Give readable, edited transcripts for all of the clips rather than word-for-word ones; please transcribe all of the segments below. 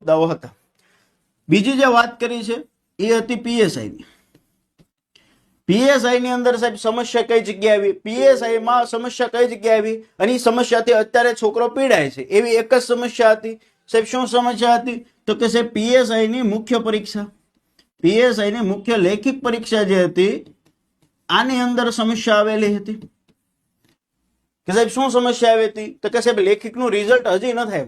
મુદ્દાઓ હતા. બીજી જે વાત કરી છે એ હતી પીએસઆઈ ની. પીએસઆઈ ની અંદર સાહેબ સમસ્યા કઈ જગ્યાએ આવી, પીએસઆઈ માં સમસ્યા કઈ જગ્યાએ આવી અને એ સમસ્યાથી અત્યારે છોકરો પીડાય છે એવી એક જ સમસ્યા હતી. સાહેબ શું સમસ્યા હતી? તો કે સાહેબ પીએસઆઈ ની મુખ્ય પરીક્ષા, પીએસઆઈ ની મુખ્ય લેખિત પરીક્ષા જે હતી આની અંદર સમસ્યા આવેલી હતી. કે સાહેબ શું સમસ્યા આવી હતી? તો કે સાહેબ લેખિત નું રિઝલ્ટ હજી ન થાય.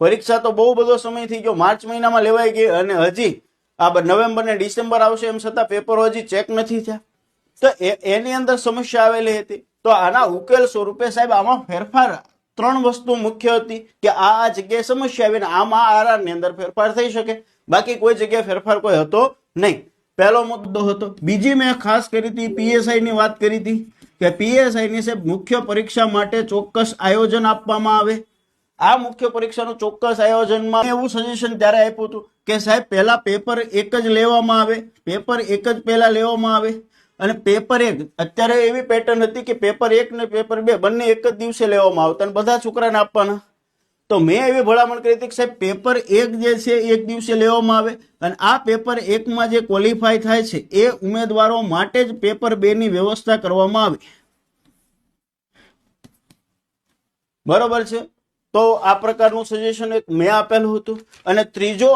પરીક્ષા તો બહુ બધો સમય થઈ ગયો, માર્ચ મહિનામાં લેવાઈ ગઈ અને હજી આ નવેમ્બર ને ડિસેમ્બર આવશે એમ છતાં પેપરો હજી ચેક નથી થયા. તો એની અંદર સમસ્યા આવેલી હતી. તો આના ઉકેલ સ્વરૂપે સાહેબ આમાં ફેરફાર ત્રણ વસ્તુ મુખ્ય હતી કે આ જગ્યાએ સમસ્યા આવી ને આમાં આર ની અંદર ફેરફાર થઈ શકે, બાકી કોઈ જગ્યાએ ફેરફાર કોઈ હતો નહીં. પહેલો મુદ્દો હતો. બીજી મેં ખાસ કરી હતી પીએસઆઈ ની વાત કરી હતી કે પીએસઆઈ ની સાહેબ મુખ્ય પરીક્ષા માટે ચોક્કસ આયોજન આપવામાં આવે. આ મુખ્ય પરીક્ષાનું ચોક્કસ આયોજનમાં એવું સજેશન ત્યારે આપ્યું હતું કે સાહેબ પહેલા પેપર એક જ લેવામાં આવે, પેપર એક જ પહેલા લેવામાં આવે અને પેપર એક અત્યારે એવી પેટર્ન હતી કે પેપર એક ને પેપર બે બંને એક જ દિવસે લેવામાં આવતા અને બધા છોકરાને આપવાના. તો મેં એવી ભલામણ કરી હતી કે સાહેબ પેપર એક જે છે એક દિવસે લેવામાં આવે અને આ પેપર એકમાં જે ક્વોલિફાય થાય છે એ ઉમેદવારો માટે જ પેપર બે ની વ્યવસ્થા કરવામાં આવે. બરોબર છે. તો આ પ્રકારનું સજેશન એક મેં આપેલું હતું. અને ત્રીજો